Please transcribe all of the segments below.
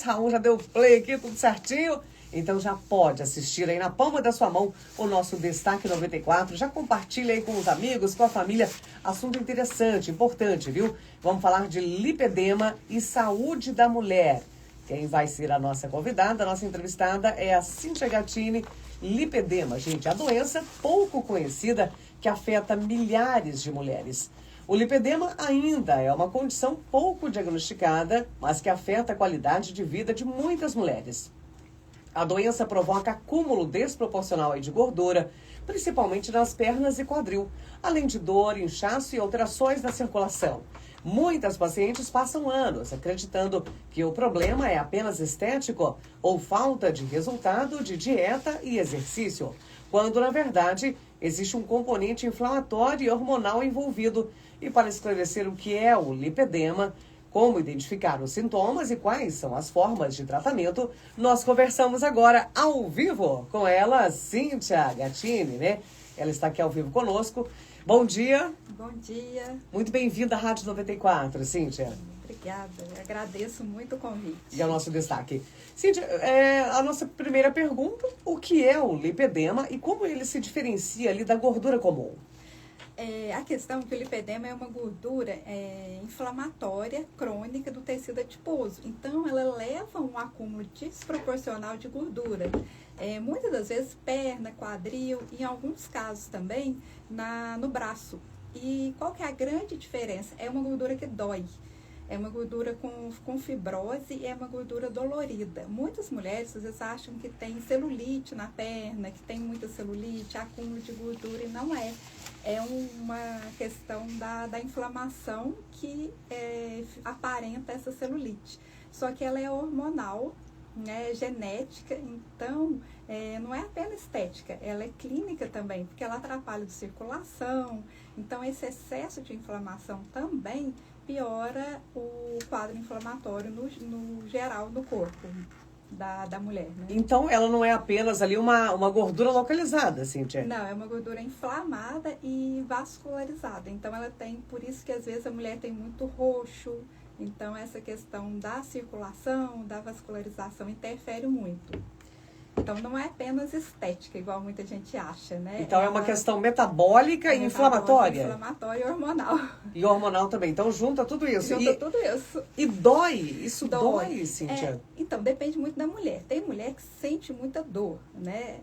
Raul já deu play aqui, tudo certinho? Então já pode assistir aí na palma da sua mão o nosso Destaque 94. Já compartilha aí com os amigos, com a família. Assunto interessante, importante, viu? Vamos falar de lipedema e saúde da mulher. Quem vai ser a nossa convidada, a nossa entrevistada é a Cíntia Gattini. Lipedema, gente, a doença pouco conhecida que afeta milhares de mulheres. O lipedema ainda é uma condição pouco diagnosticada, mas que afeta a qualidade de vida de muitas mulheres. A doença provoca acúmulo desproporcional de gordura, principalmente nas pernas e quadril, além de dor, inchaço e alterações na circulação. Muitas pacientes passam anos acreditando que o problema é apenas estético ou falta de resultado de dieta e exercício, quando, na verdade, existe um componente inflamatório e hormonal envolvido. E para esclarecer o que é o lipedema, como identificar os sintomas e quais são as formas de tratamento, nós conversamos agora ao vivo com ela, Cíntia Gattini, né? Ela está aqui ao vivo conosco. Bom dia. Bom dia. Muito bem-vinda à Rádio 94, Cíntia. Obrigada, eu agradeço muito o convite. E ao nosso destaque. Cíntia, a nossa primeira pergunta, o que é o lipedema e como ele se diferencia ali da gordura comum? A questão é que o lipedema é uma gordura inflamatória crônica do tecido adiposo. Então, ela leva a um acúmulo desproporcional de gordura. Muitas das vezes, perna, quadril, e em alguns casos também no braço. E qual que é a grande diferença? É uma gordura que dói. É uma gordura com fibrose e é uma gordura dolorida. Muitas mulheres, às vezes, acham que tem celulite na perna, que tem muita celulite, acúmulo de gordura, e não é. É uma questão da inflamação que aparenta essa celulite. Só que ela é hormonal, né, genética, então não é apenas estética, ela é clínica também, porque ela atrapalha a circulação. Então, esse excesso de inflamação também piora o quadro inflamatório no geral do corpo da mulher, né? Então, ela não é apenas ali uma gordura localizada, Cíntia? Não, é uma gordura inflamada e vascularizada. Então, ela tem, por isso que às vezes a mulher tem muito roxo. Então, essa questão da circulação, da vascularização interfere muito. Então, não é apenas estética, igual muita gente acha, né? Então, é uma questão metabólica e inflamatória. Inflamatória e hormonal. E hormonal também. Então, junta tudo isso. Tudo isso. E dói? Isso dói, Cíntia? Então, depende muito da mulher. Tem mulher que sente muita dor, né?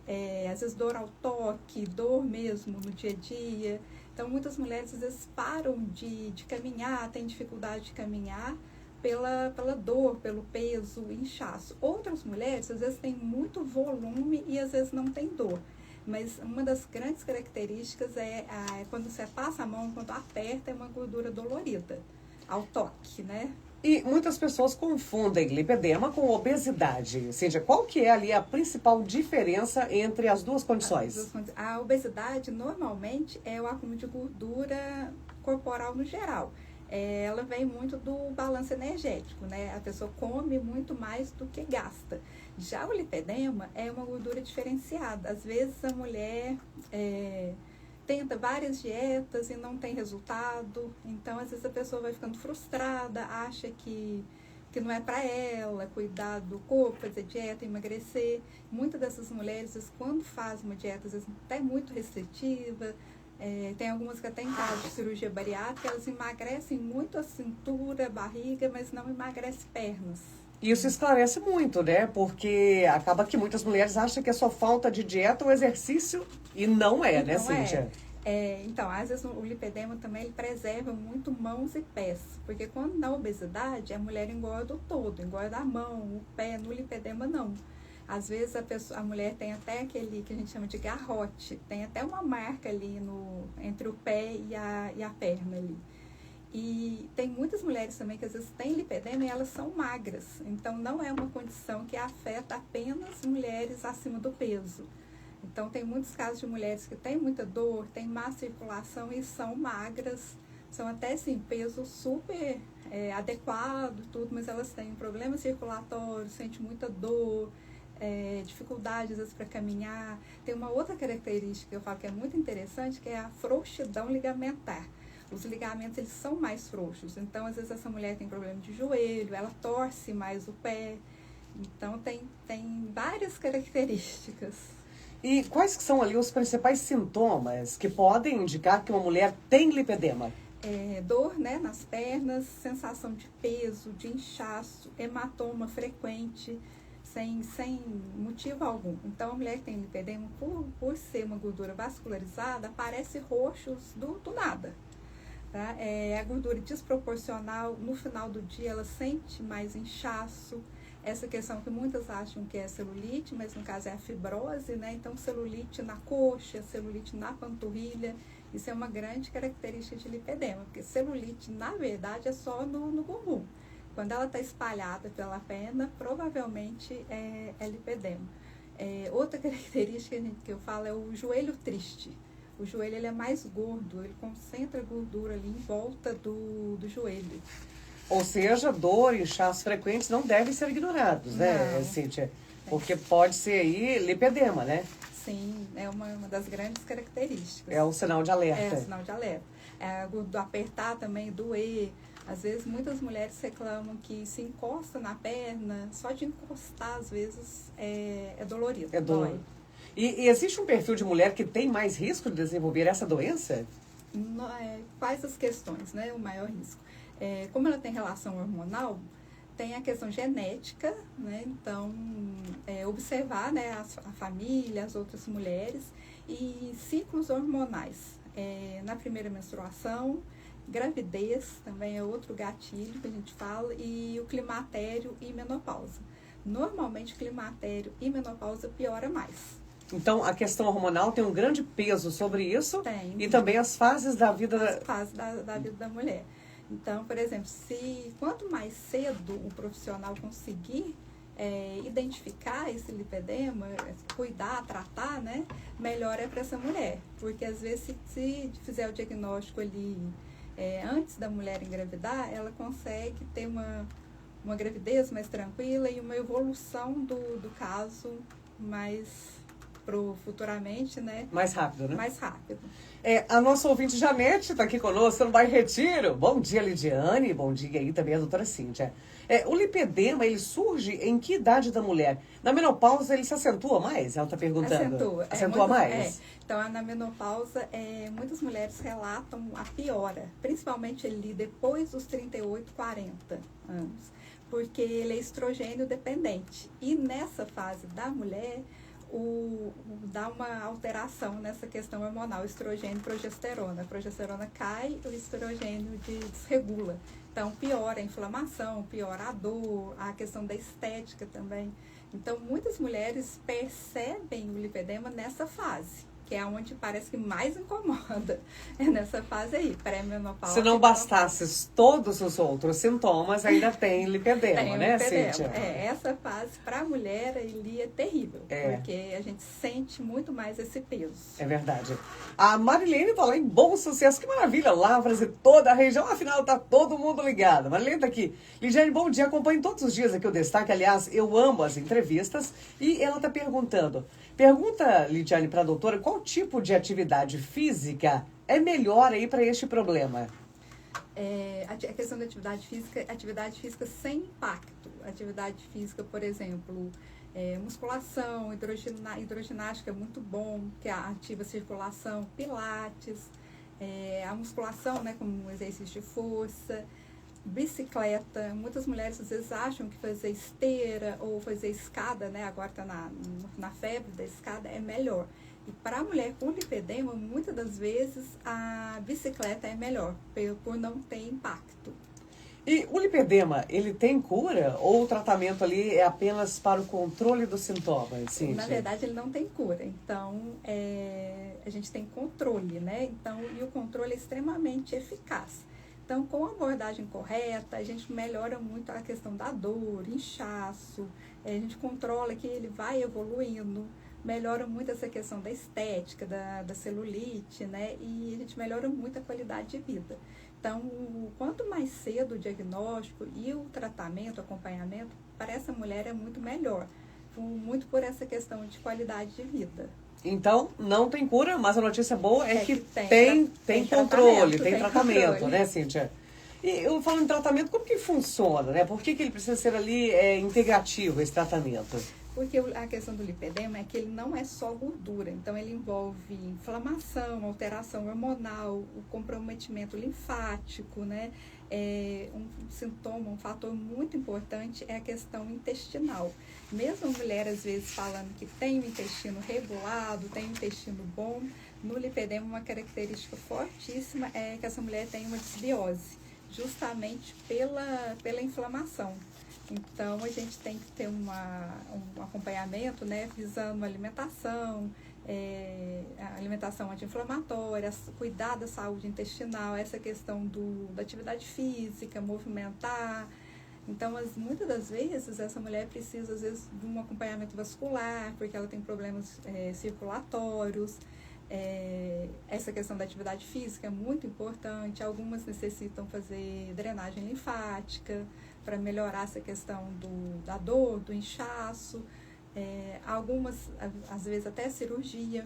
Às vezes, dor ao toque, dor mesmo no dia a dia. Então, muitas mulheres, às vezes, param de caminhar, têm dificuldade de caminhar, pela dor, pelo peso, inchaço. Outras mulheres, às vezes, têm muito volume e às vezes não tem dor. Mas uma das grandes características é quando você passa a mão, quando aperta, é uma gordura dolorida, ao toque, né? E muitas pessoas confundem lipedema com obesidade. Cíntia, qual que é ali a principal diferença entre as duas condições? A obesidade, normalmente, é o acúmulo de gordura corporal no geral. Ela vem muito do balanço energético, né? A pessoa come muito mais do que gasta. Já o lipedema é uma gordura diferenciada. Às vezes a mulher tenta várias dietas e não tem resultado. Então, às vezes a pessoa vai ficando frustrada, acha que não é para ela cuidar do corpo, fazer dieta, emagrecer. Muitas dessas mulheres, quando fazem uma dieta, às vezes até muito restritiva, tem algumas que até em caso de cirurgia bariátrica, elas emagrecem muito a cintura, a barriga, mas não emagrecem pernas. Isso esclarece muito, né? Porque acaba que muitas mulheres acham que é só falta de dieta ou exercício e não é, né, Cíntia? Então, às vezes o lipedema também ele preserva muito mãos e pés, porque quando na obesidade a mulher engorda o todo, engorda a mão, o pé, no lipedema não. Às vezes a mulher tem até aquele que a gente chama de garrote, tem até uma marca ali entre o pé e a perna ali. E tem muitas mulheres também que às vezes têm lipedema e elas são magras. Então, não é uma condição que afeta apenas mulheres acima do peso. Então, tem muitos casos de mulheres que têm muita dor, têm má circulação e são magras. São até, assim, peso super adequado, tudo, mas elas têm um problema circulatório, sentem muita dor, dificuldade às vezes para caminhar. Tem uma outra característica que eu falo que é muito interessante, que é a frouxidão ligamentar. os ligamentos eles são mais frouxos. Então, às vezes, essa mulher tem problema de joelho, ela torce mais o pé. Então, tem várias características. E quais que são ali os principais sintomas que podem indicar que uma mulher tem lipedema? Dor, né, nas pernas, sensação de peso, de inchaço, hematoma frequente, sem motivo algum. Então, a mulher que tem lipedema, por ser uma gordura vascularizada, aparece roxos do nada. Tá? A gordura desproporcional, no final do dia, ela sente mais inchaço. Essa questão que muitas acham que é celulite, mas no caso é a fibrose, né? Então, celulite na coxa, celulite na panturrilha, isso é uma grande característica de lipedema, porque celulite, na verdade, é só no bumbum. Quando ela está espalhada pela perna, provavelmente é lipedema. Outra característica que eu falo é o joelho triste. O joelho ele é mais gordo, ele concentra gordura ali em volta do joelho. Ou seja, dor e inchaços frequentes não devem ser ignorados, né, Cíntia? Porque pode ser aí lipedema, né? Sim, é uma das grandes características. É um sinal de alerta. É um sinal de alerta. Do apertar também, doer. Às vezes, muitas mulheres reclamam que se encosta na perna, só de encostar, às vezes, é dolorido. É dolorido. E existe um perfil de mulher que tem mais risco de desenvolver essa doença? Quais as questões, né? O maior risco. Como ela tem relação hormonal, tem a questão genética, né? Então, observar, né, a família, as outras mulheres, e ciclos hormonais. Na primeira menstruação, gravidez também é outro gatilho que a gente fala, e o climatério e menopausa. Normalmente, o climatério e menopausa piora mais. Então, a questão hormonal tem um grande peso sobre isso. Tem. E também as fases da vida... As fases da vida da mulher. Então, por exemplo, quanto mais cedo o profissional conseguir identificar esse lipedema, cuidar, tratar, né, melhor é para essa mulher. Porque às vezes se fizer o diagnóstico ali antes da mulher engravidar, ela consegue ter uma gravidez mais tranquila e uma evolução do caso mais futuramente, né? Mais rápido, né? Mais rápido. A nossa ouvinte Janete está aqui conosco no Bairro Retiro. Bom dia, Lidiane. Bom dia aí também a doutora Cíntia. O lipedema, ele surge em que idade da mulher? Na menopausa, ele se acentua mais? Ela está perguntando. Acentua mais? Então, na menopausa, muitas mulheres relatam a piora, principalmente ali depois dos 38, 40 anos, porque ele é estrogênio dependente. E nessa fase da mulher, dá uma alteração nessa questão hormonal, estrogênio e progesterona. A progesterona cai, o estrogênio desregula. Então, piora a inflamação, piora a dor, a questão da estética também. Então, muitas mulheres percebem o lipedema nessa fase, que é onde parece que mais incomoda. É nessa fase aí, pré-menopausa. Se não bastasse todos os outros sintomas, ainda tem lipedema, né, Cíntia? Essa fase, para a mulher, ele é terrível, porque a gente sente muito mais esse peso. É verdade. A Marilene está lá em Bom Sucesso, que maravilha, Lavras e toda a região, afinal tá todo mundo ligado. Marilene está aqui. Lidiane, bom dia, acompanho todos os dias aqui o Destaque, aliás, eu amo as entrevistas, e ela está perguntando... Pergunta, Lidiane, para a doutora, qual tipo de atividade física é melhor aí para este problema? A questão da atividade física sem impacto. Atividade física, por exemplo, musculação, hidroginástica é muito bom, que ativa a circulação, pilates, a musculação, né, como um exercício de força, bicicleta. Muitas mulheres às vezes acham que fazer esteira ou fazer escada, né, agora está na febre da escada, é melhor. E para a mulher com lipedema, muitas das vezes a bicicleta é melhor, por não ter impacto. E o lipedema, ele tem cura ou o tratamento ali é apenas para o controle dos sintomas, Cíntia? Na verdade, ele não tem cura. Então, a gente tem controle, né? Então, e o controle é extremamente eficaz. Então, com a abordagem correta, a gente melhora muito a questão da dor, inchaço, a gente controla que ele vai evoluindo, melhora muito essa questão da estética, da celulite, né? E a gente melhora muito a qualidade de vida. Então, quanto mais cedo o diagnóstico e o tratamento, o acompanhamento, para essa mulher é muito melhor, muito por essa questão de qualidade de vida. Então, não tem cura, mas a notícia boa é que tem controle, tem tratamento, né, Cíntia? E eu falando em tratamento, como que funciona, né? Por que ele precisa ser ali integrativo, esse tratamento? Porque a questão do lipedema é que ele não é só gordura, então ele envolve inflamação, alteração hormonal, o comprometimento linfático, né? Um sintoma, um fator muito importante é a questão intestinal. Mesmo a mulher, às vezes, falando que tem o intestino regulado, tem o intestino bom, no lipedema uma característica fortíssima é que essa mulher tem uma desbiose, justamente pela inflamação. Então, a gente tem que ter um acompanhamento, né, visando a alimentação anti-inflamatória, cuidar da saúde intestinal, essa questão da atividade física, movimentar. Então, muitas das vezes, essa mulher precisa, às vezes, de um acompanhamento vascular, porque ela tem problemas circulatórios. Essa questão da atividade física é muito importante. Algumas necessitam fazer drenagem linfática para melhorar essa questão da dor, do inchaço. Algumas, às vezes, até cirurgia.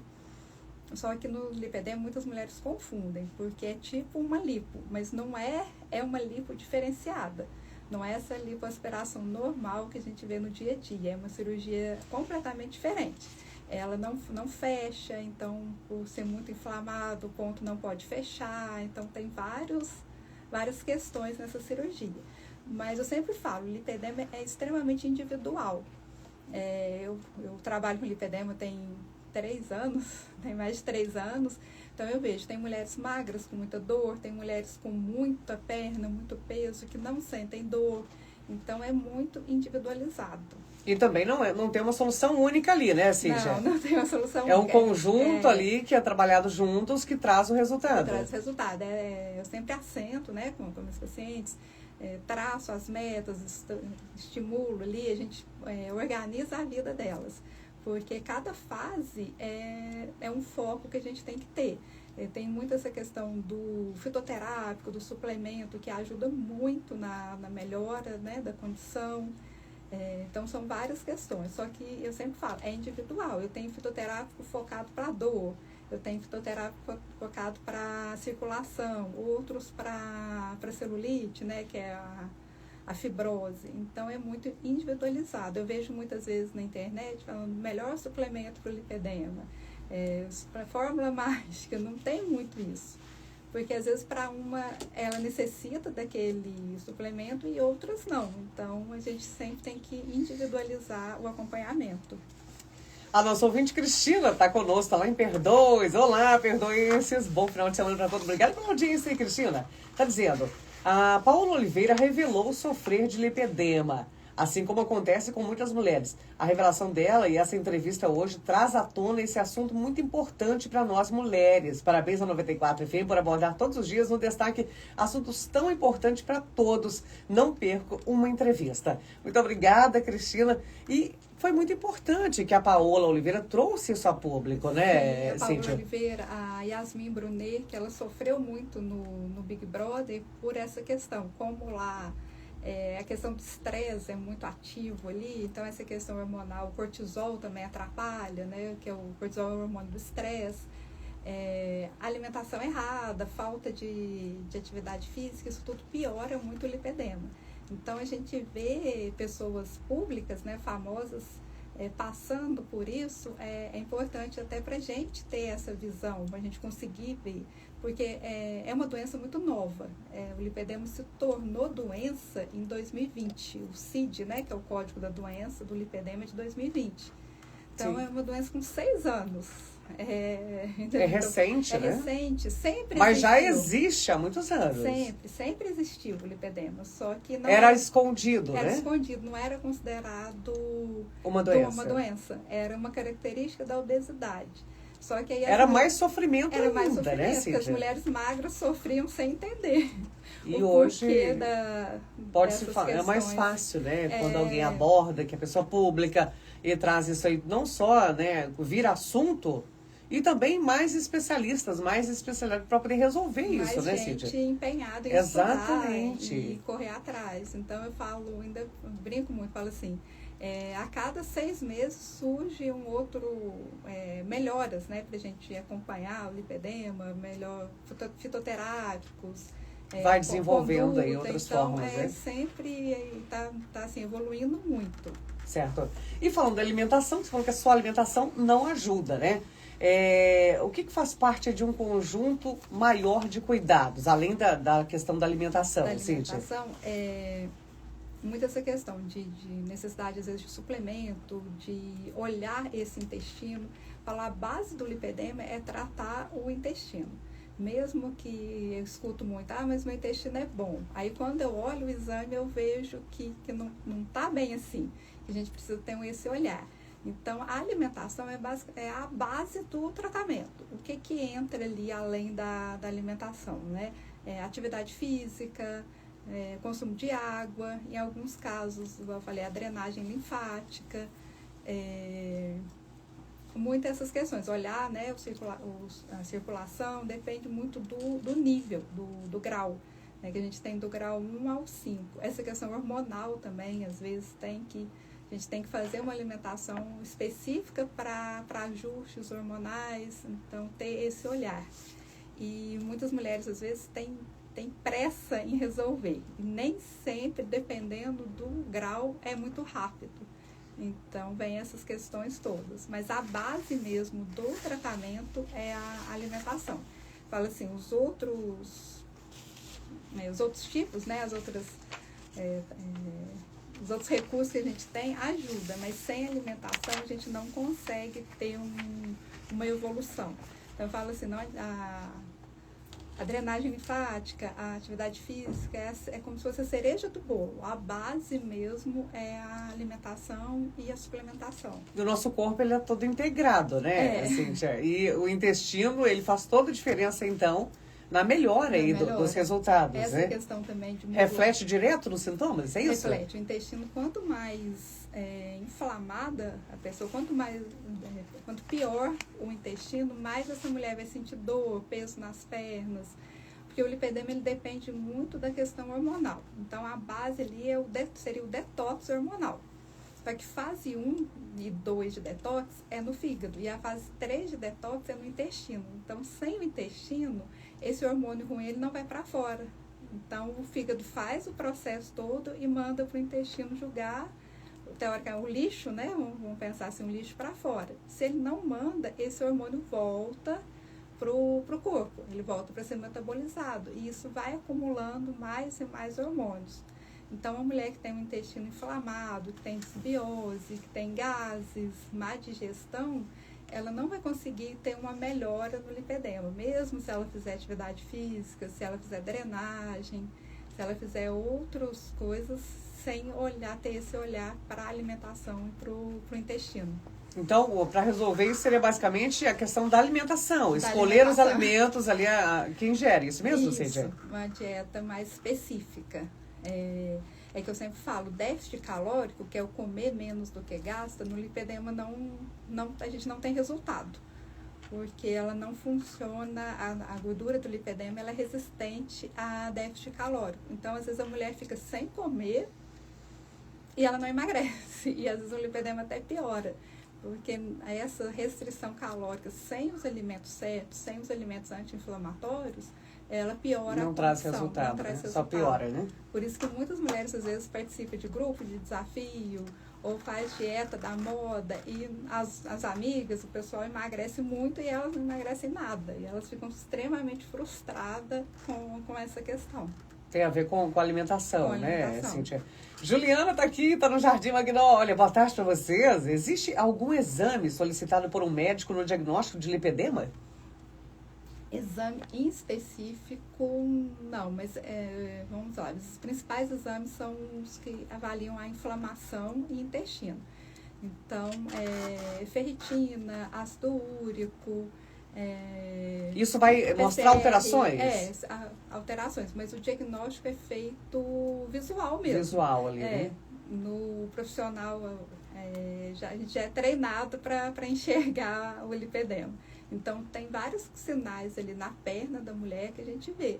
Só que no lipedema muitas mulheres confundem, porque é tipo uma lipo, mas não é uma lipo diferenciada. Não é essa lipoaspiração normal que a gente vê no dia a dia, é uma cirurgia completamente diferente. Ela não fecha, então, por ser muito inflamado, o ponto não pode fechar, então tem várias questões nessa cirurgia. Mas eu sempre falo, o lipedema é extremamente individual. Eu trabalho com lipedema tem 3 anos, tem mais de 3 anos, então eu vejo, tem mulheres magras com muita dor, tem mulheres com muita perna, muito peso, que não sentem dor, então é muito individualizado. E também não tem uma solução única ali, né, Cíntia? Não tem uma solução única. É um conjunto ali que é trabalhado juntos que traz o resultado. Traz o resultado. Eu sempre assento, né, com meus pacientes, traço as metas, estimulo ali, a gente organiza a vida delas. Porque cada fase é um foco que a gente tem que ter. Tem muito essa questão do fitoterápico, do suplemento, que ajuda muito na melhora, né, da condição. Então, são várias questões. Só que eu sempre falo, é individual. Eu tenho fitoterápico focado para dor, eu tenho fitoterápico focado para circulação, outros para celulite, né, que é a fibrose. Então, é muito individualizado. Eu vejo muitas vezes na internet falando melhor suplemento para o lipedema. Para fórmula mágica, não tem muito isso. Porque às vezes para uma ela necessita daquele suplemento e outras não. Então, a gente sempre tem que individualizar o acompanhamento. A nossa ouvinte Cristina está conosco, está lá em Perdoes. Olá, perdoenses. Bom final de semana para todos. Obrigada pela audiência, Cristina. Está dizendo, a Paula Oliveira revelou sofrer de lipedema, assim como acontece com muitas mulheres. A revelação dela e essa entrevista hoje traz à tona esse assunto muito importante para nós mulheres. Parabéns à 94 FM por abordar todos os dias no destaque assuntos tão importantes para todos. Não perco uma entrevista. Muito obrigada, Cristina. E foi muito importante que a Paola Oliveira trouxe isso a público, né, Sim, a Cíntia? Paola Oliveira, a Yasmin Brunet, que ela sofreu muito no Big Brother por essa questão, como lá a questão do estresse é muito ativo ali, então essa questão hormonal, o cortisol também atrapalha, né, que é o cortisol é o hormônio do estresse, alimentação errada, falta de atividade física, isso tudo piora muito o lipedema. Então a gente vê pessoas públicas, né, famosas, passando por isso, é importante até para a gente ter essa visão, para a gente conseguir ver, porque é uma doença muito nova. O lipedema se tornou doença em 2020, o CID, né, que é o código da doença do lipedema de 2020. Então, sim, é uma doença com 6 anos. É recente, né? É recente, sempre Mas existiu. já existe há muitos anos. Sempre existiu o lipedema, só que não era escondido, era né? Era escondido, não era considerado uma doença. Era uma característica da obesidade. Só que aí era mais sofrimento ainda, mais sofrimento, né, porque as mulheres magras sofriam sem entender. E hoje pode se falar, é mais fácil, né? Quando alguém aborda, que a pessoa pública e traz isso aí, não só, né, vira assunto, e também mais especialistas para poder resolver mais isso, né, Cíntia? Mais gente empenhada em exatamente estudar e correr atrás. Então eu falo, ainda brinco muito, falo assim, A cada 6 meses surge um outro, melhoras, né, para a gente acompanhar o lipedema, melhor fitoterápicos. Vai desenvolvendo conduta, aí outras então, formas, né? Sempre está assim, evoluindo muito. Certo. E falando da alimentação, você falou que a sua alimentação não ajuda, né? O que faz parte de um conjunto maior de cuidados, além da questão da alimentação, Cíntia? Muito essa questão de necessidade, às vezes, de suplemento, de olhar esse intestino. Falar a base do lipedema é tratar o intestino. Mesmo que eu escuto muito, mas meu intestino é bom. Aí, quando eu olho o exame, eu vejo que não está bem assim. Que a gente precisa ter esse olhar. Então, a alimentação é a base do tratamento. O que entra ali além da alimentação, né? Atividade física, consumo de água, em alguns casos, como eu falei, a drenagem linfática, muitas essas questões. Olhar, né, a circulação depende muito do nível, do grau, né, que a gente tem do grau 1 ao 5. Essa questão hormonal também, às vezes, a gente tem que fazer uma alimentação específica para ajustes hormonais, então ter esse olhar. E muitas mulheres, às vezes, têm pressa em resolver. E nem sempre, dependendo do grau, é muito rápido. Então, vem essas questões todas. Mas a base mesmo do tratamento é a alimentação. Fala assim, os outros tipos, né, os outros recursos que a gente tem ajudam, mas sem alimentação a gente não consegue ter uma evolução. Então, eu falo assim, não, a drenagem linfática, a atividade física, é como se fosse a cereja do bolo. A base mesmo é a alimentação e a suplementação. O nosso corpo, ele é todo integrado, né, Cíntia? E o intestino, ele faz toda a diferença, então, na melhora aí dos resultados, essa né? Questão também de reflete direto nos sintomas, é isso? Reflete. O intestino, quanto mais inflamada a pessoa, quanto pior o intestino, mais essa mulher vai sentir dor, peso nas pernas, porque o lipedema, ele depende muito da questão hormonal. Então, a base ali seria o detox hormonal. Só que fase 1 e 2 de detox é no fígado, e a fase 3 de detox é no intestino. Então, sem o intestino, esse hormônio ruim, ele não vai para fora. Então, o fígado faz o processo todo e manda para o intestino julgar, teoricamente, o lixo, né? Vamos pensar assim, um lixo para fora. Se ele não manda, esse hormônio volta pro corpo, ele volta para ser metabolizado. E isso vai acumulando mais e mais hormônios. Então, a mulher que tem um intestino inflamado, que tem desbiose, que tem gases, má digestão, ela não vai conseguir ter uma melhora no lipedema, mesmo se ela fizer atividade física, se ela fizer drenagem, se ela fizer outras coisas, sem ter esse olhar para a alimentação e para o intestino. Então, para resolver isso, seria basicamente a questão da alimentação. Escolher os alimentos ali que ingere. Isso mesmo, Cíntia? Isso, uma dieta mais específica. É que eu sempre falo, déficit calórico, que é o comer menos do que gasta, no lipedema a gente não tem resultado. Porque ela não funciona, a gordura do lipedema, ela é resistente a déficit calórico. Então, às vezes a mulher fica sem comer e ela não emagrece. E às vezes o lipedema até piora. Porque essa restrição calórica sem os alimentos certos, sem os alimentos anti-inflamatórios, ela piora não a traz condição, resultado, não traz né? resultado. Só piora, né? Por isso que muitas mulheres, às vezes, participam de grupo de desafio ou faz dieta da moda e as amigas, o pessoal emagrece muito e elas não emagrecem nada. E elas ficam extremamente frustradas com essa questão. Tem a ver com alimentação, né, alimentação. Cíntia? Juliana está aqui, está no Jardim Magnólia. Boa tarde para vocês. Existe algum exame solicitado por um médico no diagnóstico de lipedema? Exame em específico, não, mas vamos lá, os principais exames são os que avaliam a inflamação e intestino. Então, ferritina, ácido úrico. Isso vai mostrar alterações? Alterações, mas o diagnóstico é feito visual mesmo. Visual ali, né? No profissional, a gente já é treinado para enxergar o lipedema. Então, tem vários sinais ali na perna da mulher que a gente vê.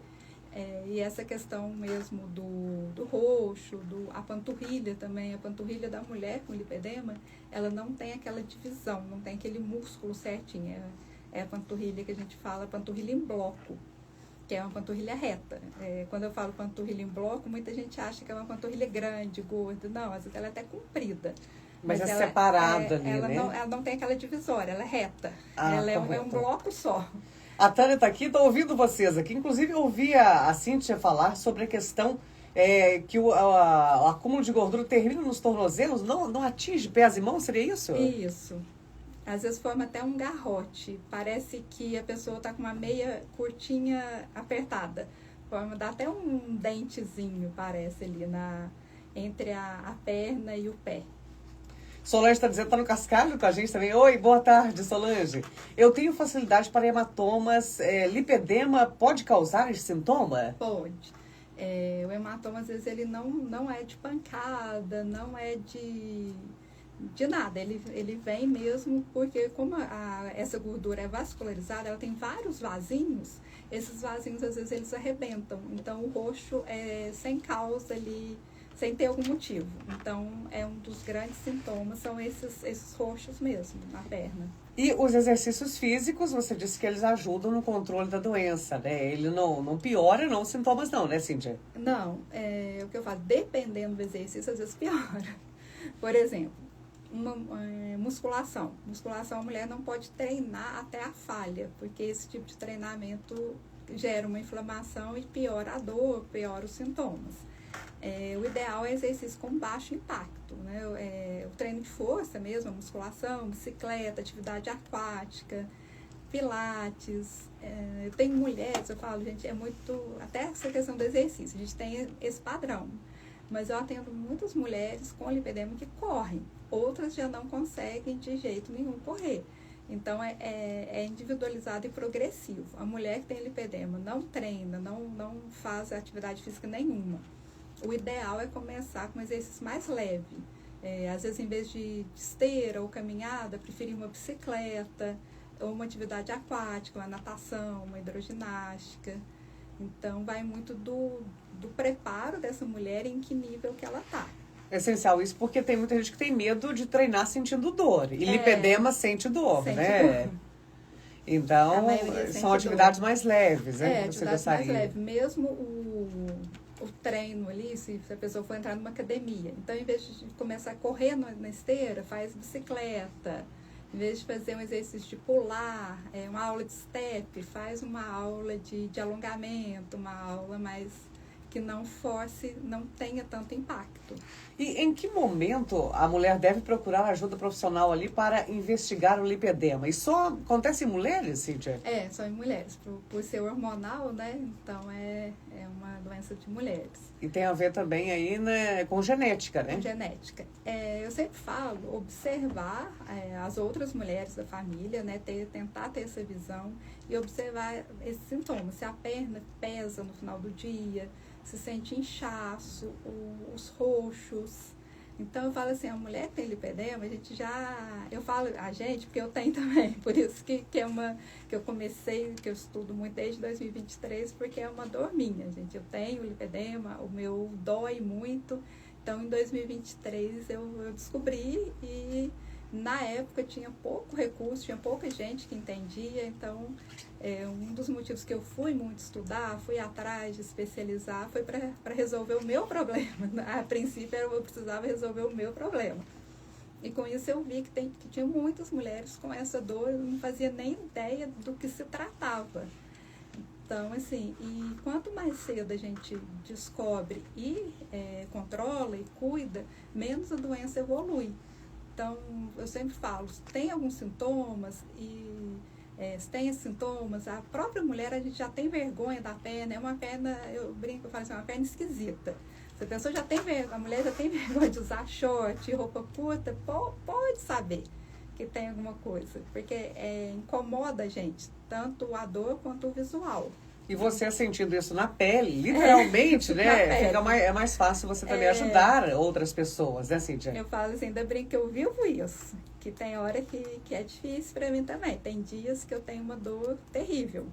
E essa questão mesmo do roxo, a panturrilha também, a panturrilha da mulher com lipedema, ela não tem aquela divisão, não tem aquele músculo certinho. É a panturrilha que a gente fala, panturrilha em bloco, que é uma panturrilha reta. Quando eu falo panturrilha em bloco, muita gente acha que é uma panturrilha grande, gorda. Não, às vezes ela é até comprida. Mas ela, separada ali, ela né? Ela não tem aquela divisória, ela é reta. Ela é um bloco só. A Tânia está aqui, estou ouvindo vocês aqui. Inclusive, eu ouvi a Cíntia falar sobre a questão que o acúmulo de gordura termina nos tornozelos, não atinge pés e mãos, seria isso? Isso. Às vezes forma até um garrote. Parece que a pessoa está com uma meia curtinha apertada. Dá até um dentezinho, parece, ali entre a perna e o pé. Solange está dizendo, está no cascalho com a gente também. Oi, boa tarde, Solange. Eu tenho facilidade para hematomas. Lipedema pode causar esse sintoma? Pode. O hematoma, às vezes, ele não é de pancada, não é de nada. Ele vem mesmo porque, como essa gordura é vascularizada, ela tem vários vasinhos. Esses vasinhos, às vezes, eles arrebentam. Então, o roxo é sem causa ali, sem ter algum motivo. Então, é um dos grandes sintomas, são esses roxos mesmo, na perna. E os exercícios físicos, você disse que eles ajudam no controle da doença, né? Ele não piora, não, os sintomas não, né, Cíntia? Não, o que eu falo, dependendo do exercício, às vezes piora. Por exemplo, musculação. Musculação, a mulher não pode treinar até a falha, porque esse tipo de treinamento gera uma inflamação e piora a dor, piora os sintomas. O ideal é exercício com baixo impacto, né? O treino de força mesmo, a musculação, bicicleta, atividade aquática, pilates. Eu tenho mulheres, eu falo, gente, até essa questão do exercício, a gente tem esse padrão. Mas eu atendo muitas mulheres com lipedema que correm, outras já não conseguem de jeito nenhum correr. Então, é individualizado e progressivo. A mulher que tem lipedema não treina, não faz atividade física nenhuma. O ideal é começar com um exercício mais leve. Às vezes, em vez de esteira ou caminhada, preferir uma bicicleta ou uma atividade aquática, uma natação, uma hidroginástica. Então, vai muito do preparo dessa mulher e em que nível que ela está. É essencial isso porque tem muita gente que tem medo de treinar sentindo dor. E lipedema sente dor, né? Dor. Então, são atividades mais leves, né? Atividades mais leves. Mesmo o treino ali, se a pessoa for entrar numa academia. Então, em vez de começar a correr na esteira, faz bicicleta. Em vez de fazer um exercício de pular, uma aula de step, faz uma aula de alongamento, uma aula mais que não tenha tanto impacto. E em que momento a mulher deve procurar ajuda profissional ali para investigar o lipedema? E só acontece em mulheres, Cíntia? Só em mulheres. Por ser hormonal, né? Então, é uma doença de mulheres. E tem a ver também aí, né, com genética, né? Com genética. Eu sempre falo, observar as outras mulheres da família, né? Tentar ter essa visão e observar esses sintomas. Se a perna pesa no final do dia, se sente inchaço, os roxos. Então, eu falo assim, a mulher que tem lipedema, eu falo a gente, porque eu tenho também, por isso que eu comecei, que eu estudo muito desde 2023, porque é uma dor minha, gente. Eu tenho lipedema, o meu dói muito. Então, em 2023, eu descobri e na época tinha pouco recurso, tinha pouca gente que entendia, então um dos motivos que eu fui muito estudar, fui atrás de especializar, foi para resolver o meu problema. A princípio eu precisava resolver o meu problema. E com isso eu vi que tinha muitas mulheres com essa dor, eu não fazia nem ideia do que se tratava. Então, assim, e quanto mais cedo a gente descobre e controla e cuida, menos a doença evolui. Então, eu sempre falo, se tem alguns sintomas se tem esses sintomas, a própria mulher, a gente já tem vergonha da perna, é uma perna, eu brinco, eu falo assim, é uma perna esquisita. Se a pessoa a mulher já tem vergonha de usar short, roupa curta, pode saber que tem alguma coisa, porque incomoda a gente, tanto a dor quanto o visual. E você sentindo isso na pele, literalmente, né? É mais fácil você também ajudar outras pessoas, né, Cíntia? Eu falo assim, ainda brinco que eu vivo isso. Que tem hora que é difícil para mim também. Tem dias que eu tenho uma dor terrível.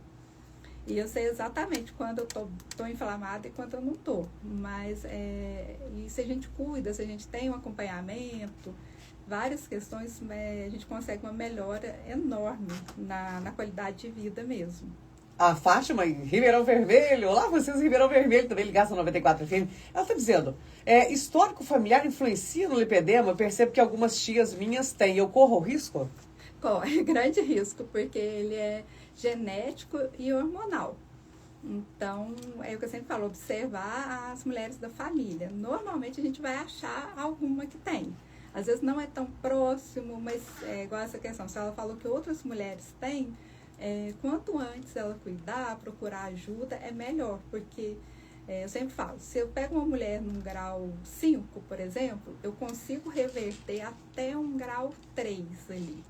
E eu sei exatamente quando eu tô inflamada e quando eu não tô. Mas e se a gente cuida, se a gente tem um acompanhamento, várias questões, a gente consegue uma melhora enorme na qualidade de vida mesmo. A Fátima, em Ribeirão Vermelho, olá vocês em Ribeirão Vermelho, também ligados ao 94 FM, ela está dizendo, histórico familiar influencia no lipedema? Eu percebo que algumas tias minhas têm, eu corro o risco? Corre grande risco, porque ele é genético e hormonal. Então, é o que eu sempre falo, observar as mulheres da família. Normalmente a gente vai achar alguma que tem. Às vezes não é tão próximo, mas é igual essa questão. Se ela falou que outras mulheres têm, quanto antes ela cuidar, procurar ajuda, é melhor. Porque eu sempre falo, se eu pego uma mulher num grau 5, por exemplo, eu consigo reverter até um grau 3 ali.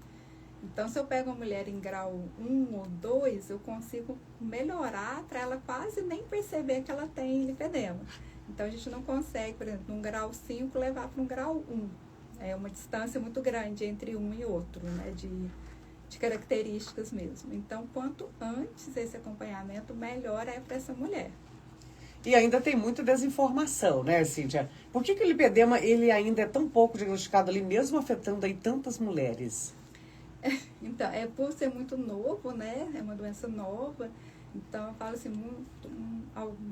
Então, se eu pego uma mulher em grau 1 ou 2, eu consigo melhorar para ela quase nem perceber que ela tem lipedema. Então, a gente não consegue, por exemplo, num grau 5 levar para um grau 1. É uma distância muito grande entre um e outro, né, de características mesmo. Então, quanto antes esse acompanhamento, melhor é para essa mulher. E ainda tem muita desinformação, né, Cíntia? Por que o lipedema ele ainda é tão pouco diagnosticado ali, mesmo afetando aí tantas mulheres? Então, por ser muito novo, né? É uma doença nova. Então, eu falo assim,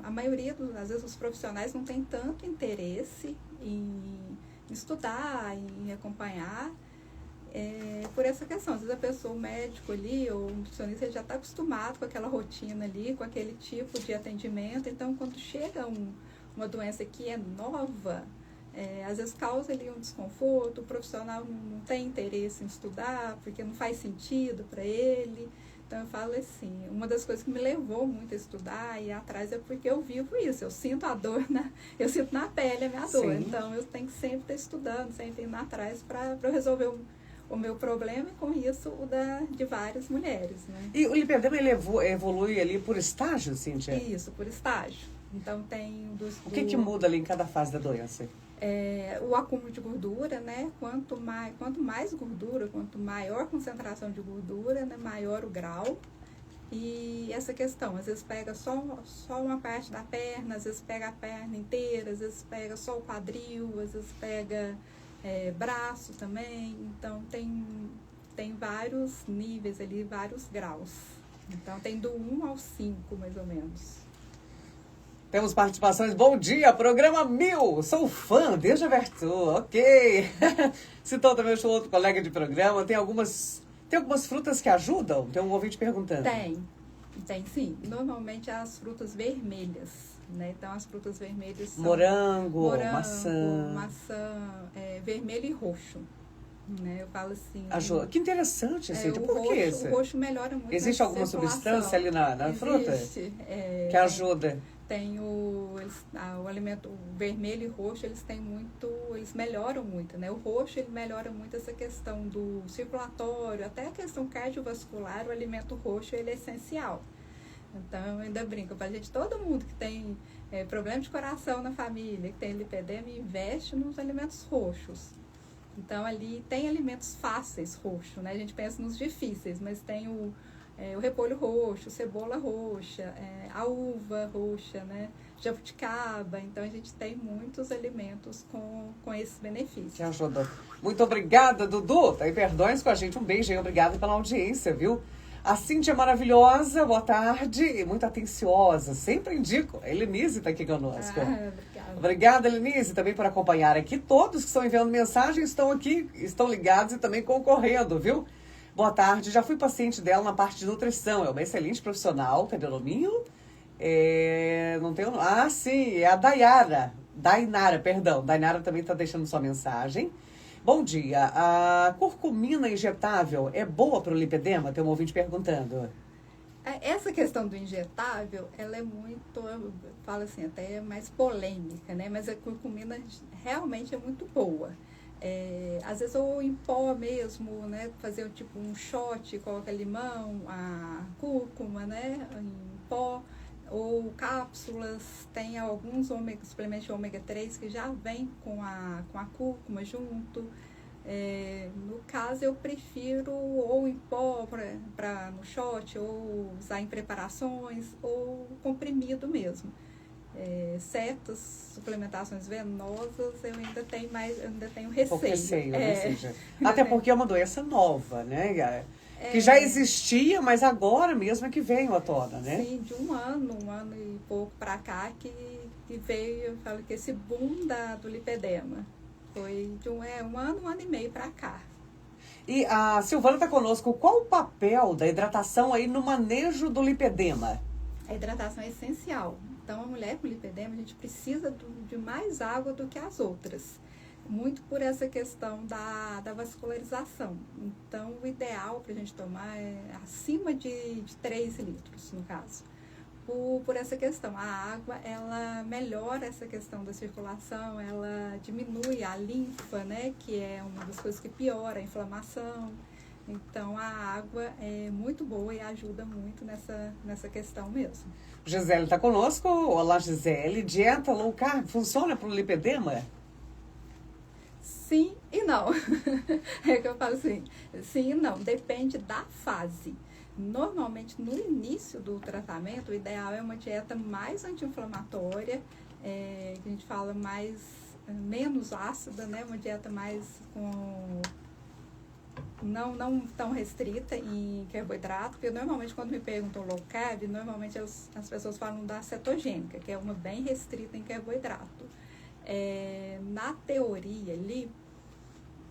a maioria, às vezes, os profissionais não tem tanto interesse em estudar, em acompanhar, por essa questão. Às vezes, a pessoa, o médico ali, ou o nutricionista, ele já está acostumado com aquela rotina ali, com aquele tipo de atendimento. Então, quando chega uma doença que é nova, às vezes causa ali um desconforto, o profissional não tem interesse em estudar, porque não faz sentido para ele. Então, eu falo assim, uma das coisas que me levou muito a estudar e ir atrás é porque eu vivo isso, eu sinto a dor, eu sinto na pele a minha dor. Sim. Então, eu tenho que sempre estar estudando, sempre indo atrás para eu resolver o meu problema e, com isso, de várias mulheres, né? E o lipedema ele evolui ali por estágio, Cíntia? Isso, por estágio. Então, tem O que muda ali em cada fase da doença? O acúmulo de gordura, né? Quanto mais gordura, quanto maior a concentração de gordura, né? Maior o grau. E essa questão, às vezes pega só uma parte da perna, às vezes pega a perna inteira, às vezes pega só o quadril, às vezes pega braço também. Então, tem vários níveis ali, vários graus. Então, tem do 1 ao 5, mais ou menos. Temos participações. Bom dia, programa 1000. Sou fã, desde a Vertu. Ok. Citou também o outro colega de programa. Tem algumas frutas que ajudam? Tem um ouvinte perguntando. Tem sim. Normalmente as frutas vermelhas, né? Então as frutas vermelhas são morango, maçã, vermelho e roxo. Né? Eu falo assim. Ajuda. Que interessante, Cíntia. Por que isso? O roxo melhora muito. Existe alguma substância ali na fruta? Existe. Que ajuda? Tem o alimento vermelho e roxo, eles melhoram muito, né? O roxo, ele melhora muito essa questão do circulatório, até a questão cardiovascular, o alimento roxo, ele é essencial. Então, eu ainda brinco, eu falo, gente, todo mundo que tem problema de coração na família, que tem lipedema, investe nos alimentos roxos. Então, ali tem alimentos fáceis roxo, né? A gente pensa nos difíceis, mas tem o repolho roxo, cebola roxa, a uva roxa, né? Jabuticaba. Então, a gente tem muitos alimentos com esses benefícios. Que ajuda. Muito obrigada, Dudu. Tá aí, perdões com a gente. Um beijo aí. Obrigada pela audiência, viu? A Cíntia é maravilhosa. Boa tarde. E muito atenciosa. Sempre indico. A Helenise tá aqui conosco. Obrigada. Obrigada, Helenise, também por acompanhar aqui. Todos que estão enviando mensagem estão aqui, estão ligados e também concorrendo, viu? Boa tarde, já fui paciente dela na parte de nutrição. É uma excelente profissional. Cadê o nominho? Não tem o nome. Ah, sim, é a Dainara, perdão. Dainara também está deixando sua mensagem. Bom dia. A curcumina injetável é boa para o lipedema? Tem um ouvinte perguntando. Essa questão do injetável, ela é muito, eu falo assim, até mais polêmica, né? Mas a curcumina realmente é muito boa. Às vezes ou em pó mesmo, né? Fazer tipo um shot, coloca limão, a cúrcuma, né? Em pó, ou cápsulas, tem alguns suplementos de ômega 3 que já vem com a cúrcuma junto. No caso, eu prefiro ou em pó no shot, ou usar em preparações, ou comprimido mesmo. Certas suplementações venosas eu ainda tenho receio. Um pouco receio, né, Cíntia? Até porque é uma doença nova, né? Que já existia, mas agora mesmo é que veio à tona, né? Sim, de um ano e pouco para cá que veio, eu falo que esse boom do lipedema. Foi de um ano e meio para cá. E a Silvana está conosco. Qual o papel da hidratação aí no manejo do lipedema? A hidratação é essencial. Então, a mulher com lipedema, a gente precisa de mais água do que as outras. Muito por essa questão da vascularização. Então, o ideal para a gente tomar é acima de 3 litros, no caso. Por essa questão. A água, ela melhora essa questão da circulação, ela diminui a linfa, né? Que é uma das coisas que piora a inflamação. Então, a água é muito boa e ajuda muito nessa questão mesmo. Gisele está conosco. Olá, Gisele. Dieta low carb funciona para o lipedema? Sim e não. É que eu falo assim, sim e não. Depende da fase. Normalmente, no início do tratamento, o ideal é uma dieta mais anti-inflamatória, que a gente fala menos ácida, né? Uma dieta mais não tão restrita em carboidrato, porque normalmente quando me perguntam low carb, normalmente as pessoas falam da cetogênica, que é uma bem restrita em carboidrato. Na teoria ali,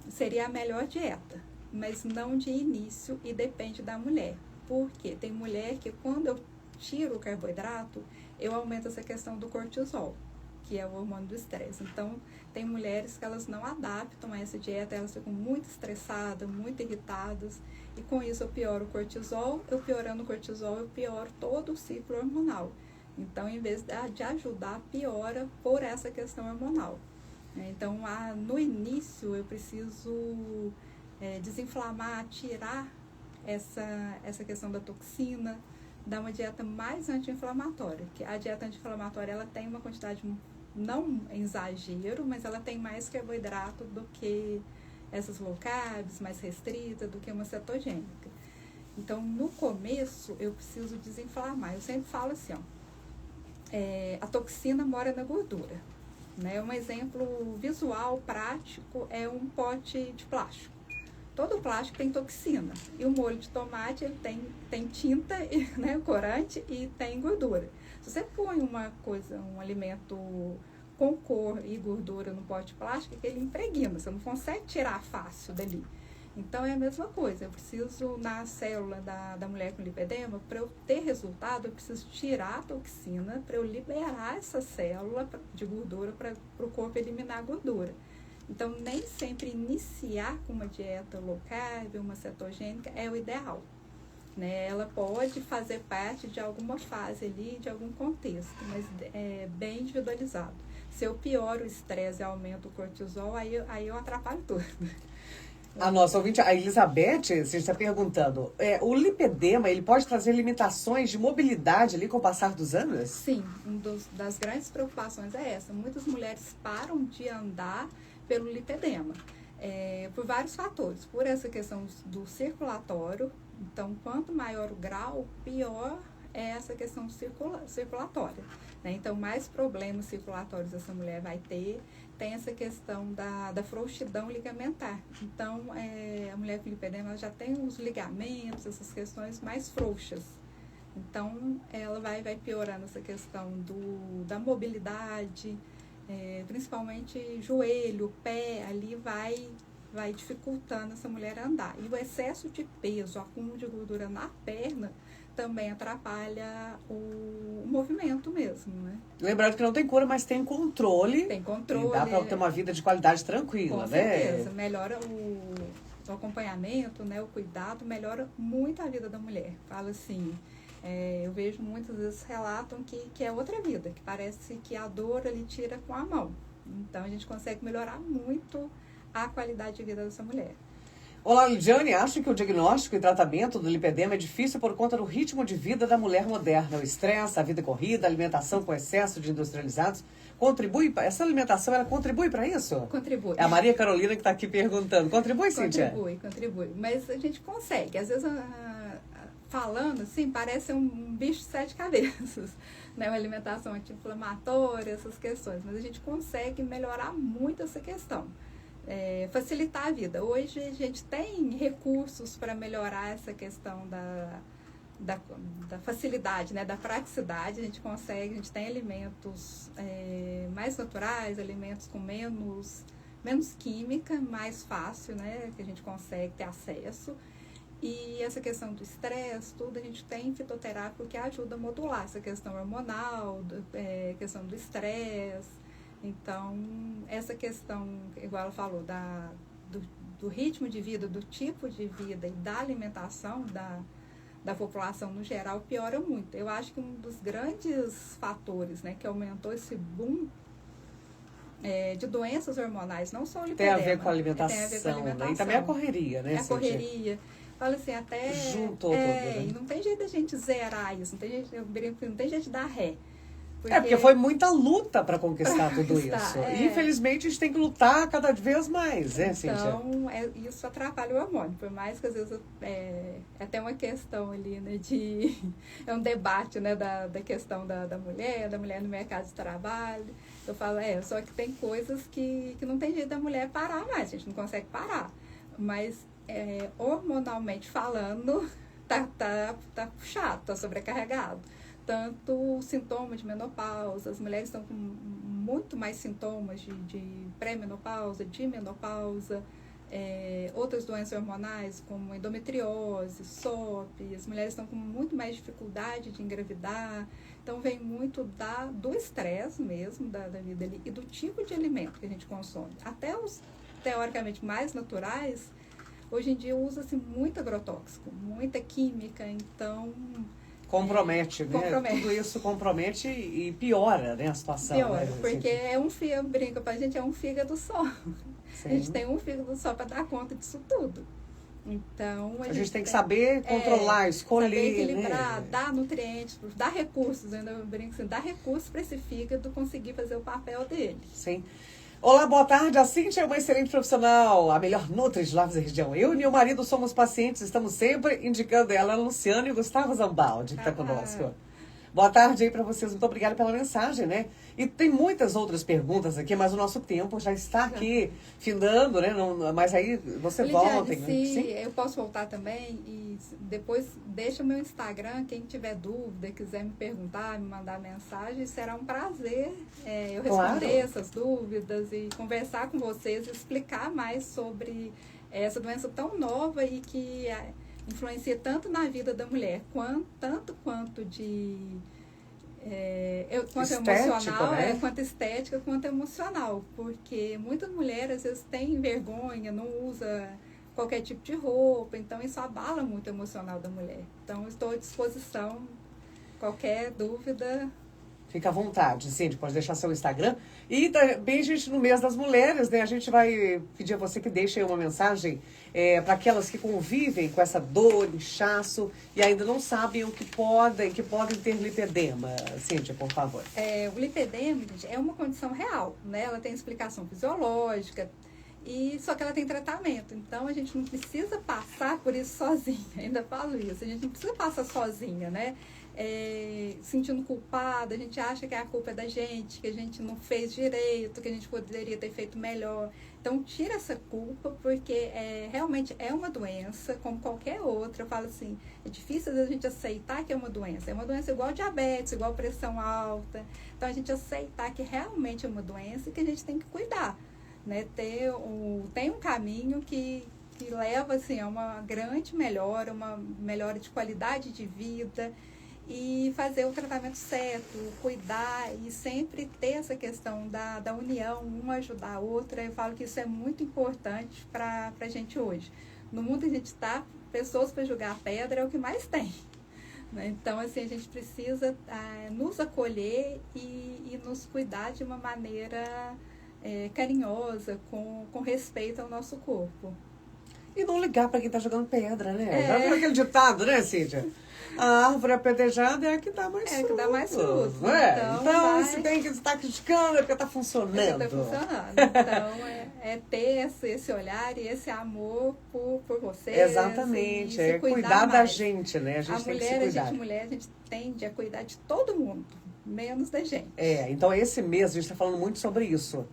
seria a melhor dieta, mas não de início e depende da mulher. Porque tem mulher que quando eu tiro o carboidrato, eu aumento essa questão do cortisol, que é o hormônio do estresse. Então, tem mulheres que elas não adaptam a essa dieta, elas ficam muito estressadas, muito irritadas, e com isso eu pioro o cortisol, eu piorando o cortisol, eu pioro todo o ciclo hormonal. Então, em vez de ajudar, piora por essa questão hormonal. Então, no início, eu preciso desinflamar, tirar essa questão da toxina, dar uma dieta mais anti-inflamatória. Que a dieta anti-inflamatória, ela tem uma quantidade, não em exagero, mas ela tem mais carboidrato do que essas low carbs, mais restrita, do que uma cetogênica. Então, no começo, eu preciso desinflamar. Eu sempre falo assim, a toxina mora na gordura. Né? Um exemplo visual, prático, é um pote de plástico. Todo plástico tem toxina. E o molho de tomate, ele tem tinta, né, corante e tem gordura. Se você põe um alimento com cor e gordura no pote de plástico, ele impregna. Você não consegue tirar fácil dali. Então, é a mesma coisa. Eu preciso, na célula da mulher com lipedema, para eu ter resultado, eu preciso tirar a toxina, para eu liberar essa célula de gordura, para o corpo eliminar a gordura. Então, nem sempre iniciar com uma dieta low carb, uma cetogênica, é o ideal. Né? Ela pode fazer parte de alguma fase ali, de algum contexto, mas é bem individualizado. Se eu pioro o estresse e aumento o cortisol, aí eu atrapalho tudo. A nossa ouvinte, a Elizabeth, você está perguntando, o lipedema, ele pode trazer limitações de mobilidade ali com o passar dos anos? Sim, das grandes preocupações é essa. Muitas mulheres param de andar pelo lipedema, por vários fatores. Por essa questão do circulatório, então, quanto maior o grau, pior é essa questão circulatória. Né? Então, mais problemas circulatórios essa mulher vai ter. Tem essa questão da frouxidão ligamentar. Então, a mulher com lipedema já tem os ligamentos, essas questões mais frouxas. Então, ela vai piorando essa questão da mobilidade, principalmente joelho, pé, ali vai dificultando essa mulher andar. E o excesso de peso, o acúmulo de gordura na perna, também atrapalha o movimento mesmo, né? Lembrando que não tem cura, mas tem controle. Tem controle. E dá para ter uma vida de qualidade tranquila, com né? certeza. Melhora o acompanhamento, né? O cuidado, melhora muito a vida da mulher. Fala assim, eu vejo muitas vezes relatam que é outra vida, que parece que a dor ele tira com a mão. Então, a gente consegue melhorar muito a qualidade de vida dessa mulher. Olá, Lidiane. Acho que o diagnóstico e tratamento do lipedema é difícil por conta do ritmo de vida da mulher moderna. O estresse, a vida corrida, a alimentação com excesso de industrializados. Essa alimentação, ela contribui para isso? Contribui. É a Maria Carolina que está aqui perguntando. Contribui, Cíntia? Contribui. Mas a gente consegue. Às vezes, falando assim, parece um bicho de 7 cabeças. Né? Uma alimentação anti-inflamatória, essas questões. Mas a gente consegue melhorar muito essa questão. Facilitar a vida. Hoje a gente tem recursos para melhorar essa questão da facilidade, né, da praticidade. A gente tem alimentos mais naturais, alimentos com menos química, mais fácil, né, que a gente consegue ter acesso. E essa questão do estresse, tudo, a gente tem fitoterápico que ajuda a modular essa questão hormonal, questão do estresse. Então, essa questão, igual ela falou, do ritmo de vida, do tipo de vida e da alimentação da população no geral, piora muito. Eu acho que um dos grandes fatores, né, que aumentou esse boom de doenças hormonais, não só o lipedema. Tem a ver com a alimentação, né? E também a correria, né? A correria. Fala assim, até... Juntou tudo, né? E não tem jeito da gente zerar isso, não tem jeito de dar ré. Porque foi muita luta para conquistar tudo isso. E infelizmente a gente tem que lutar cada vez mais, né, Cíntia? Então, isso atrapalha o hormônio. Por mais que às vezes é até uma questão ali, né, é um debate, né, da questão da mulher no mercado de trabalho. Eu falo, só que tem coisas que não tem jeito da mulher parar mais, a gente não consegue parar. Mas hormonalmente falando, tá chato, tá sobrecarregado. Tanto sintoma de menopausa, as mulheres estão com muito mais sintomas de pré-menopausa, de menopausa, outras doenças hormonais como endometriose, SOP, as mulheres estão com muito mais dificuldade de engravidar. Então vem muito do estresse mesmo da vida ali e do tipo de alimento que a gente consome. Até os teoricamente mais naturais, hoje em dia usa-se muito agrotóxico, muita química, então... Compromete, né? Tudo isso compromete e piora, né, a situação. Piora, né? porque eu brinco pra gente, é um fígado só. Sim. A gente tem um fígado só para dar conta disso tudo. Então, a gente tem que saber controlar, escolher, saber equilibrar, né? Dar nutrientes, dar recursos, ainda eu brinco assim, dar recursos para esse fígado conseguir fazer o papel dele. Sim. Olá, boa tarde. A Cíntia é uma excelente profissional, a melhor nutri de Lavras da região. Eu e meu marido somos pacientes, estamos sempre indicando ela, Luciano e Gustavo Zambaldi, que está conosco. Boa tarde aí para vocês, muito obrigada pela mensagem, né? E tem muitas outras perguntas aqui, mas o nosso tempo já está aqui findando, né? Mas aí você volta. Sim, eu posso voltar também e depois deixa o meu Instagram, quem tiver dúvida, quiser me perguntar, me mandar mensagem, será um prazer eu responder essas dúvidas e conversar com vocês, explicar mais sobre essa doença tão nova e que influencia tanto na vida da mulher, tanto quanto emocional, né? quanto estética, quanto emocional, porque muitas mulheres às vezes têm vergonha, não usa qualquer tipo de roupa, então isso abala muito o emocional da mulher. Então estou à disposição, qualquer dúvida. Fica à vontade, Cindy, pode deixar seu Instagram. E também, gente, no mês das mulheres, né, a gente vai pedir a você que deixe aí uma mensagem para aquelas que convivem com essa dor, inchaço e ainda não sabem o que podem ter lipedema. Cindy, por favor. O lipedema, gente, é uma condição real, né? Ela tem explicação fisiológica, só que ela tem tratamento. Então, a gente não precisa passar por isso sozinha. Ainda falo isso. A gente não precisa passar sozinha, né? Sentindo culpada, a gente acha que a culpa é da gente, que a gente não fez direito, que a gente poderia ter feito melhor. Então, tira essa culpa, porque realmente é uma doença, como qualquer outra. Eu falo assim, é difícil às vezes a gente aceitar que é uma doença. É uma doença igual diabetes, igual pressão alta. Então, a gente aceitar que realmente é uma doença e que a gente tem que cuidar. Né? Tem um caminho que leva assim, a uma grande melhora, uma melhora de qualidade de vida, e fazer o tratamento certo, cuidar e sempre ter essa questão da união, uma ajudar a outra. Eu falo que isso é muito importante para a gente hoje. No mundo que a gente está, pessoas para jogar pedra é o que mais tem. Né? Então, assim, a gente precisa nos acolher e nos cuidar de uma maneira carinhosa, com respeito ao nosso corpo. E não ligar para quem tá jogando pedra, né? Já viu aquele ditado, né, Cíntia? A árvore apedrejada é a que dá mais frutos. É que dá mais frutos. Então se tem que estar criticando, é porque tá funcionando. É porque tá funcionando. Então, é ter esse olhar e esse amor por vocês. Exatamente. É cuidar da gente, né? A gente tem que se cuidar. A gente tende a cuidar de todo mundo, menos da gente. Então esse mês a gente está falando muito sobre isso.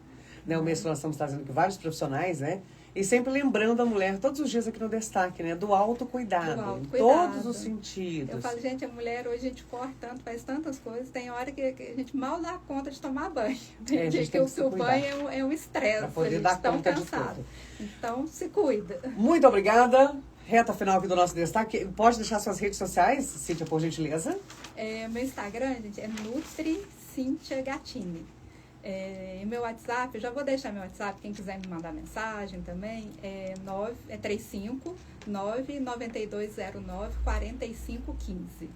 Né? O mês que nós estamos trazendo aqui vários profissionais, né? E sempre lembrando a mulher, todos os dias aqui no Destaque, né? Do autocuidado, em todos os sentidos. Eu falo, gente, a mulher hoje a gente corre tanto, faz tantas coisas, tem hora que a gente mal dá conta de tomar banho. Tem dia que o banho é um estresse, pra poder dar conta de tudo. Então, se cuida. Muito obrigada. Reta final aqui do nosso Destaque. Pode deixar suas redes sociais, Cíntia, por gentileza? Meu Instagram, gente, é Nutri Cíntia Gattini. Meu WhatsApp, eu já vou deixar meu WhatsApp, quem quiser me mandar mensagem também, é 359-9209-4515.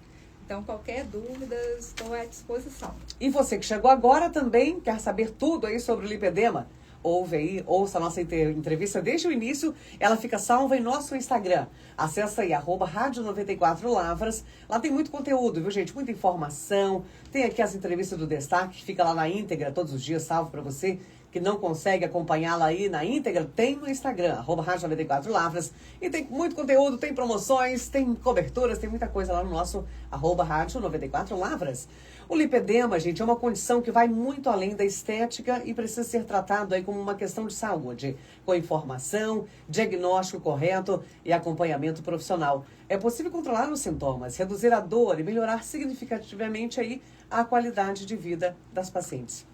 Então, qualquer dúvida, estou à disposição. E você que chegou agora também, quer saber tudo aí sobre o lipedema? Ouça a nossa entrevista desde o início, ela fica salva em nosso Instagram. Acesse aí, @Rádio 94 Lavras. Lá tem muito conteúdo, viu, gente? Muita informação. Tem aqui as entrevistas do Destaque, que fica lá na íntegra todos os dias, salvo para você que não consegue acompanhá-la aí na íntegra. Tem no Instagram, @Rádio 94 Lavras. E tem muito conteúdo, tem promoções, tem coberturas, tem muita coisa lá no nosso @Rádio 94 Lavras. O lipedema, gente, é uma condição que vai muito além da estética e precisa ser tratado aí como uma questão de saúde, com informação, diagnóstico correto e acompanhamento profissional. É possível controlar os sintomas, reduzir a dor e melhorar significativamente aí a qualidade de vida das pacientes.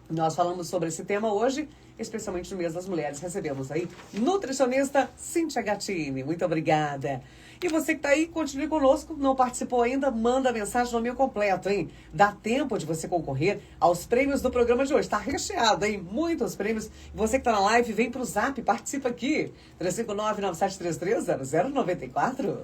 Nós falamos sobre esse tema hoje, especialmente no mês das mulheres. Recebemos aí nutricionista Cíntia Gattini. Muito obrigada. E você que está aí, continue conosco. Não participou ainda, manda mensagem no nome completo, hein? Dá tempo de você concorrer aos prêmios do programa de hoje. Está recheado, hein? Muitos prêmios. E você que está na live, vem para o Zap, participa aqui. 359-9733-0094.